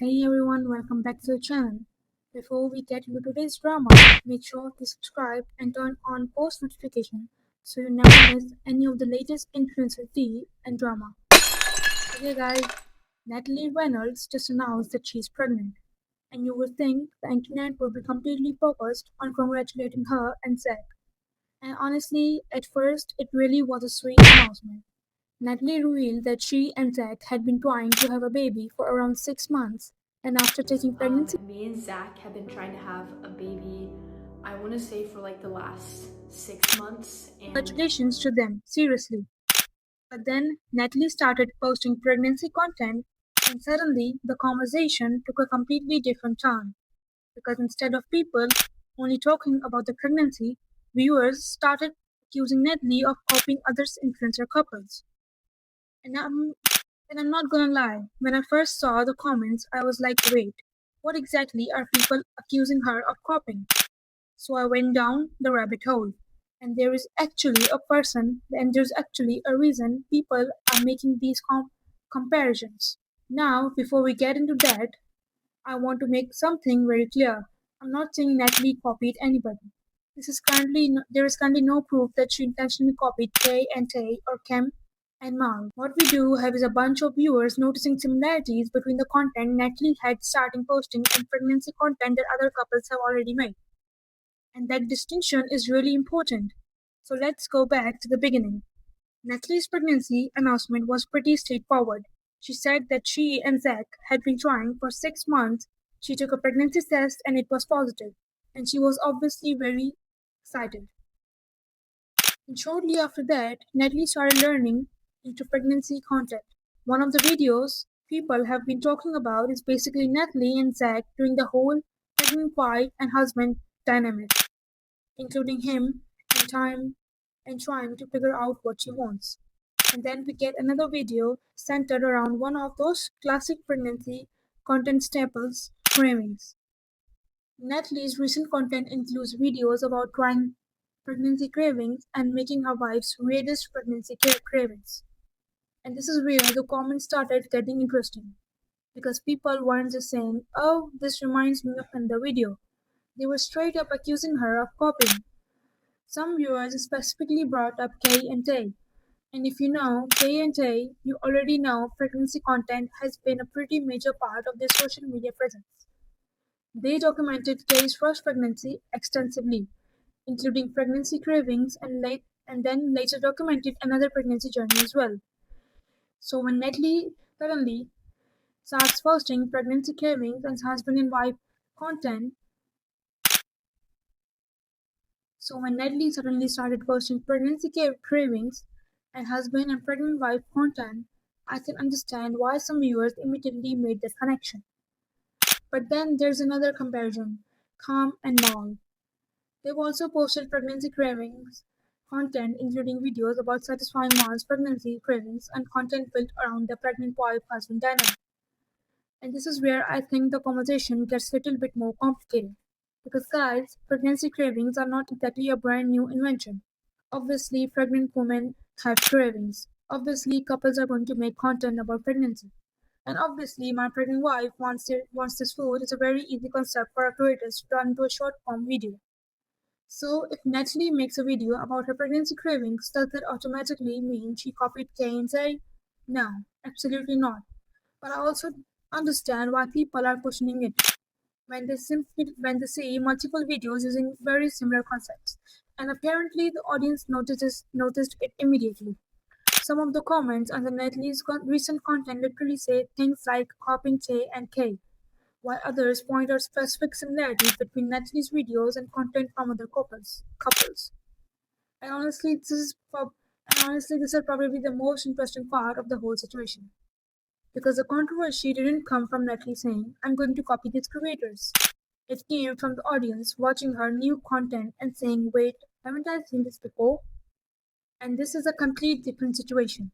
Hey everyone, welcome back to the channel. Before we get into today's drama, make sure to subscribe and turn on post notification so you never miss any of the latest influencer tea and drama. Okay guys, Natalie Reynolds just announced that she's pregnant, and you would think the internet would be completely focused on congratulating her and Zach. And honestly, at first it really was a sweet announcement. Natalie revealed that she and Zach had been trying to have a baby for around 6 months, and after taking pregnancy Me and Zach have been trying to have a baby, I want to say for like the last 6 months. And congratulations to them, seriously. But then Natalie started posting pregnancy content, and suddenly the conversation took a completely different turn. Because instead of people only talking about the pregnancy, viewers started accusing Natalie of copying other influencer couples. And I'm, and I'm not gonna lie, when I first saw the comments, I was like, wait, what exactly are people accusing her of copying? So I went down the rabbit hole. And there is actually a person, and there's actually a reason people are making these comparisons. Now, before we get into that, I want to make something very clear. I'm not saying Natalie copied anybody. There is currently no proof that she intentionally copied Kay and Tay or Kem and Mal. What we do have is a bunch of viewers noticing similarities between the content Natalie had starting posting and pregnancy content that other couples have already made. And that distinction is really important. So let's go back to the beginning. Natalie's pregnancy announcement was pretty straightforward. She said that she and Zach had been trying for 6 months. She took a pregnancy test and it was positive, and she was obviously very excited. And shortly after that, Natalie started learning into pregnancy content. One of the videos people have been talking about is basically Natalie and Zach doing the whole pregnant wife and husband dynamic, including him in time and trying to figure out what she wants. And then we get another video centered around one of those classic pregnancy content staples, cravings. Natalie's recent content includes videos about trying pregnancy cravings and making her wife's weirdest pregnancy cravings. And this is where the comments started getting interesting because people weren't just saying, oh, this reminds me of another video. They were straight up accusing her of copying. Some viewers specifically brought up Kay and Tay. And if you know Kay and Tay, you already know pregnancy content has been a pretty major part of their social media presence. They documented Kay's first pregnancy extensively, including pregnancy cravings, and then later documented another pregnancy journey as well. So when Natalie suddenly starts posting pregnancy cravings and husband and wife content, So when Natalie suddenly started posting pregnancy cravings and husband and pregnant wife content, I can understand why some viewers immediately made that connection. But then there's another comparison, Calm and Maul. They've also posted pregnancy cravings content, including videos about satisfying Maul's pregnancy cravings and content built around the pregnant wife-husband dynamic. And this is where I think the conversation gets a little bit more complicated. Because guys, pregnancy cravings are not exactly a brand new invention. Obviously, pregnant women have cravings. Obviously, couples are going to make content about pregnancy. And obviously, my pregnant wife wants this food is a very easy concept for a creator to turn into a short form video. So, if Natalie makes a video about her pregnancy cravings, does that automatically mean she copied Kay and say? No, absolutely not. But I also understand why people are questioning it when they see multiple videos using very similar concepts. And apparently the audience noticed it immediately. Some of the comments on the Natalie's recent content literally say things like copying Tay and Kay, while others point out specific similarities between Natalie's videos and content from other couples. And honestly, this is probably the most interesting part of the whole situation. Because the controversy didn't come from Natalie saying, I'm going to copy these creators. It came from the audience watching her new content and saying, wait, haven't I seen this before? And this is a complete different situation.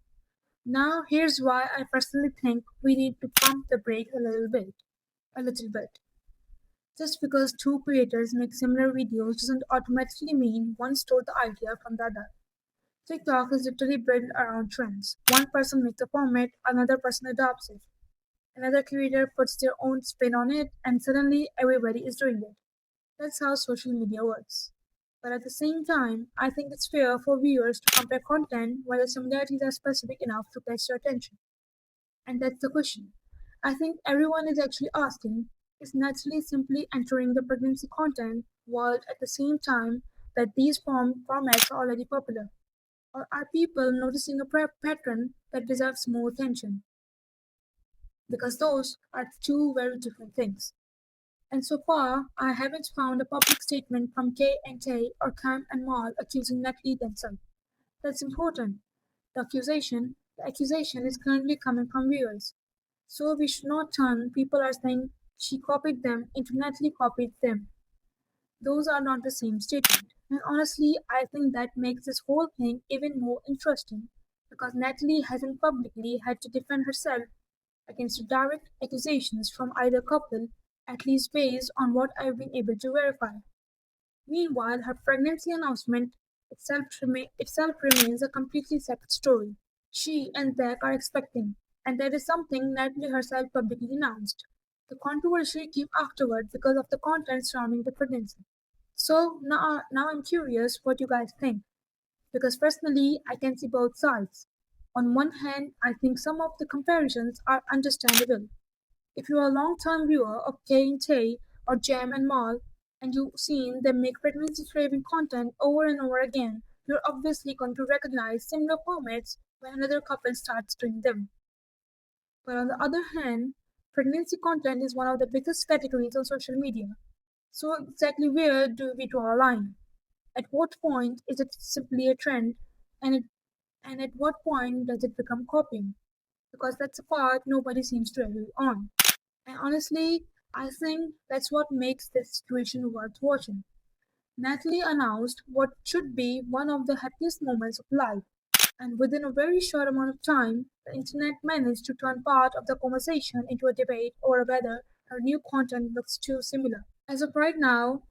Now, here's why I personally think we need to pump the brakes a little bit. A little bit. Just because two creators make similar videos doesn't automatically mean one stole the idea from the other. TikTok is literally built around trends. One person makes a format, another person adopts it. Another creator puts their own spin on it, and suddenly everybody is doing it. That's how social media works. But at the same time, I think it's fair for viewers to compare content where the similarities are specific enough to catch their attention. And that's the question. I think everyone is actually asking, is Natalie simply entering the pregnancy content while at the same time that these formats are already popular? Or are people noticing a pattern that deserves more attention? Because those are two very different things. And so far, I haven't found a public statement from Kay and Tay or Cam and Mal accusing Natalie themselves. That's important. The accusation is currently coming from viewers. So we should not turn people are saying she copied them into Natalie copied them. Those are not the same statement. And honestly, I think that makes this whole thing even more interesting because Natalie hasn't publicly had to defend herself against direct accusations from either couple, at least based on what I've been able to verify. Meanwhile, her pregnancy announcement itself remains a completely separate story. She and Zach are expecting, and that is something Natalie herself publicly announced. The controversy came afterward because of the content surrounding the pregnancy. So now I'm curious what you guys think, because personally I can see both sides. On one hand, I think some of the comparisons are understandable. If you're a long-time viewer of K and Tay or Jam and Mal, and you've seen them make pregnancy craving content over and over again, you're obviously going to recognize similar formats when another couple starts doing them. But on the other hand, pregnancy content is one of the biggest categories on social media. So exactly where do we draw a line? At what point is it simply a trend, and and at what point does it become copying? Because that's a part nobody seems to agree on. And honestly, I think that's what makes this situation worth watching. Natalie announced what should be one of the happiest moments of life, and within a very short amount of time, the internet managed to turn part of the conversation into a debate over whether her new content looks too similar. As of right now,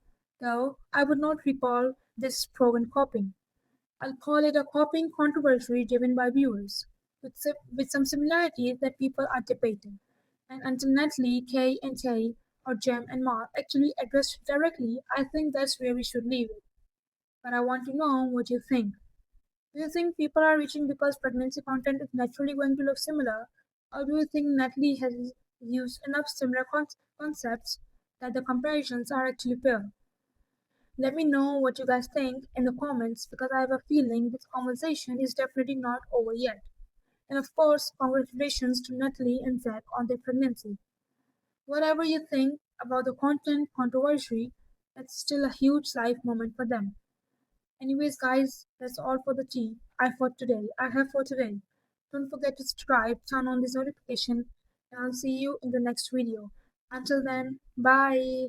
though, I would not recall this proven copying. I'll call it a copying controversy driven by viewers, with some similarities that people are debating. And until Natalie, Kay, and Tay, or Jem and Mark actually address it directly, I think that's where we should leave it. But I want to know what you think. Do you think people are reaching because pregnancy content is naturally going to look similar? Or do you think Natalie has used enough similar concepts that the comparisons are actually fair? Let me know what you guys think in the comments because I have a feeling this conversation is definitely not over yet. And of course, congratulations to Natalie and Zach on their pregnancy. Whatever you think about the content controversy, it's still a huge life moment for them. Anyways, guys, that's all for the tea I have for today. Don't forget to subscribe, turn on this notification, and I'll see you in the next video. Until then, bye.